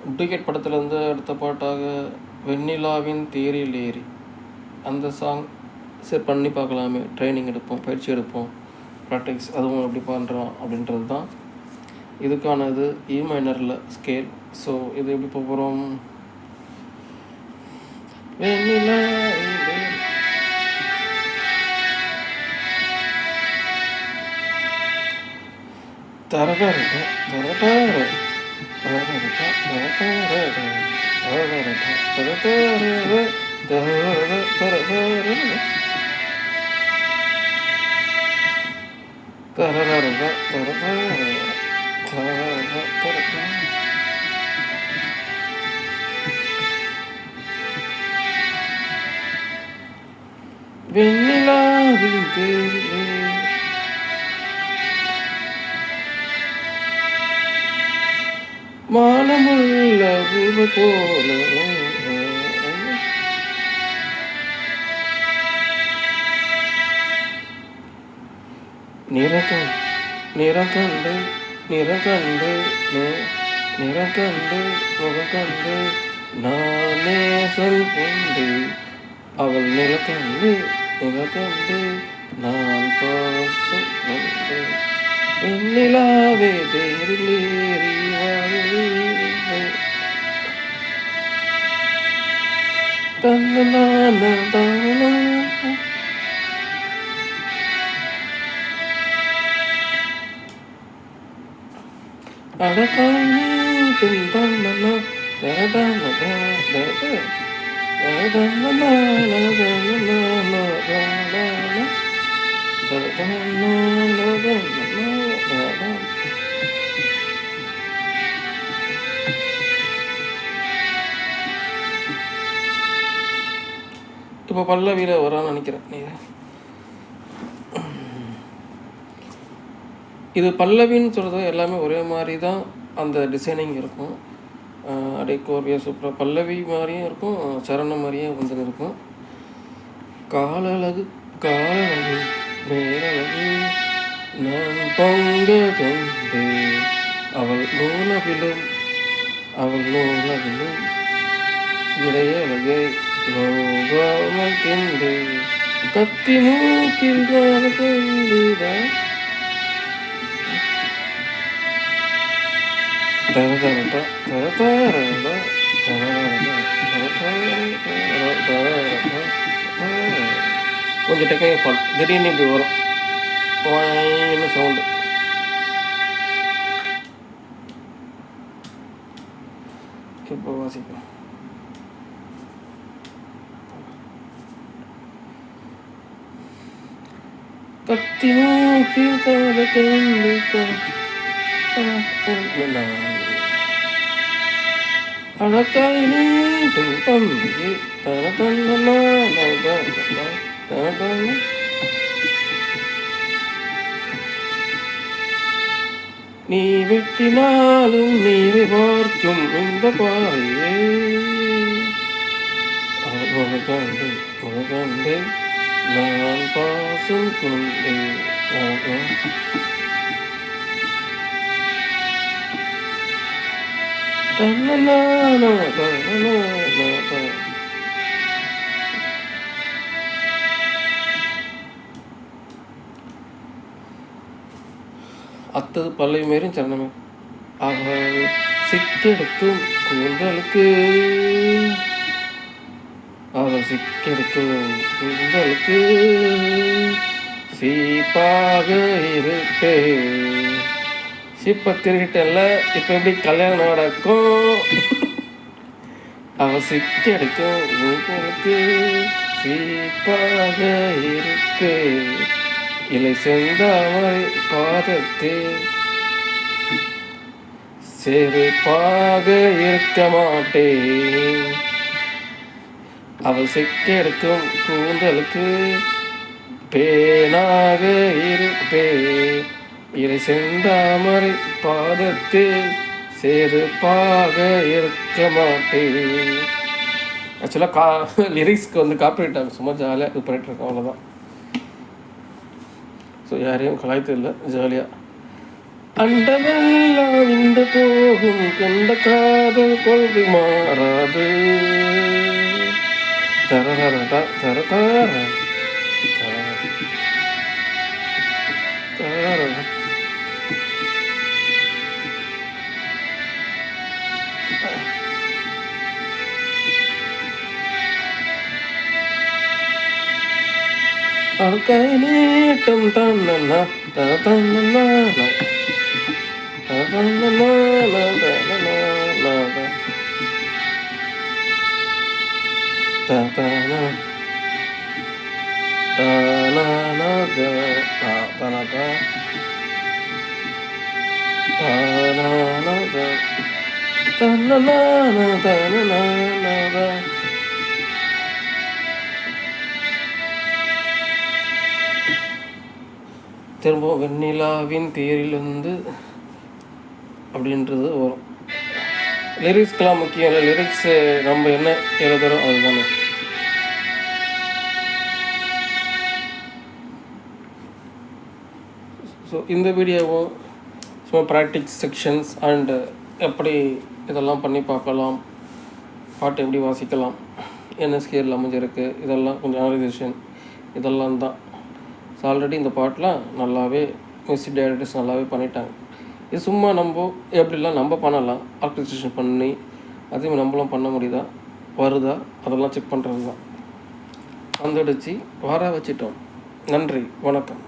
Duplicate படத்துலேருந்து அடுத்த பாட்டாக வெண்ணிலாவின் தேரில் ஏறி அந்த சாங் சரி பண்ணி பார்க்கலாமே, ட்ரைனிங் எடுப்போம், பயிற்சி எடுப்போம், ப்ராக்டிக்ஸ் அதுவும் எப்படி பண்ணுறோம் அப்படின்றது தான் இதுக்கானது. இ மைனரில் ஸ்கேல். ஸோ இது எப்படி போகிறோம்? வெண்ணிலா தரதரத தரதர வெண்ணிலாவின் தேரிலே மானமுள்ள பூமி போல நிறக்கண்டு நிறக்கண்டு நிறக்கண்டு நிறக்கண்டு முகக்கண்டு நானே சொல் கொண்டு அவள் நிலக்கண்டு நிலக்கண்டு நான் பாசம் கொண்டு வெண்ணிலாவே தேரிலேறி தன்னான தானா அடக்காய் நீட்டும் தன்னனா தரதான இப்போ பல்லவியில் வரான்னு நினைக்கிறேன். இது பல்லவின்னு சொல்கிறது எல்லாமே ஒரே மாதிரி தான் அந்த டிசைனிங் இருக்கும். அப்படியே கோர்வையாக சூப்பராக பல்லவி மாதிரியும் இருக்கும், சரணம் மாதிரியும் வந்து இருக்கும். காலழகு காலழகு நேரழகு நான் பொங்க கண்டே அவள் நூலகிலும் அவள் நூலகிலும் இடையழகை நோகாமல் தின்றே கத்தி மூக்கில் கண்டுதான் கொஞ்சம் டெக்னிக்கல் ஃபால்ட், திடீர்னு இப்படி வரும் என்ன சவுண்டு. இப்போ வாசிப்போம். கத்தி மூக்கில் கால கண்டு அழகாய் நீட்டும் தம்பி தன நீ வெட்டினாலும் நீரை பார்க்கும் இந்த பாறையே முகக்கண்டு முகக்கண்டு நான் பாசம் கொண்டே அத்தது பல்லவி மாரியும் சரணமே. அவள் சிக்கெடுக்கும் கூந்தலுக்கு அவள் சிக்கெடுக்கும் கூந்தலுக்கு சீப்பாக இருப்பே. சீப்பை திருகிட்டல இப்போ எப்படி கல்யாணம் நடக்கும். அவள் சிக்கெடுக்கும் கூந்தலுக்கு சீப்பாக இருப்பே. இலை செந்தாமரை பாதத்தில் செருப்பாக இருக்க மாட்டேன். அவள் சிக்கெடுக்கும் கூந்தலுக்கு பேனாக இருப்பே. இலை செந்தாமரை பாதத்தில் செருப்பாக இருக்க மாட்டேன். ஆக்சுவலாக லிரிக்ஸ்க்கு வந்து காப்பிரைட் ஆகும், சும்மா ஜாலியாக இது பண்ணிட்டுருக்கோம், அவ்வளோதான். ஸோ யாரையும் கலாய்த்து இல்லை, ஜாலியாக அண்டமெல்லாம் விண்டு போகும் கண்ட காதல் கொள்கை மாறாது. தரதரடா தரதார தர கை நீட்டம் தன்னா தன்னா திரும்ப வெண்ணிலாவின் தேரிலிருந்து அப்படின்றது வரும். லிரிக்ஸ்க்கெலாம் முக்கியம் இல்லை, லிரிக்ஸு நம்ம என்ன எழுதுகிறோம் அதுதானே. ஸோ இந்த வீடியோவும் சும்மா ப்ராக்டிக்ஸ் செக்ஷன்ஸ் அண்டு எப்படி இதெல்லாம் பண்ணி பார்க்கலாம், பாட்டு எப்படி வாசிக்கலாம், என்ன ஸ்கேல் அமைஞ்சிருக்கு, இதெல்லாம் கொஞ்சம் அனலைசேஷன் இதெல்லாம் தான். ஸோ ஆல்ரெடி இந்த பாட்டெலாம் நல்லாவே மியூசிக் டைரக்டர்ஸ் நல்லாவே பண்ணிட்டாங்க. இது சும்மா நம்ம எப்படிலாம் நம்ம பண்ணலாம், ஆர்கனைசேஷன் பண்ணி அதையும் நம்மளும் பண்ண முடியுதா வருதா அதெல்லாம் செக் பண்ணுறது தான். வந்துடுச்சு, வர வச்சிட்டோம். நன்றி, வணக்கம்.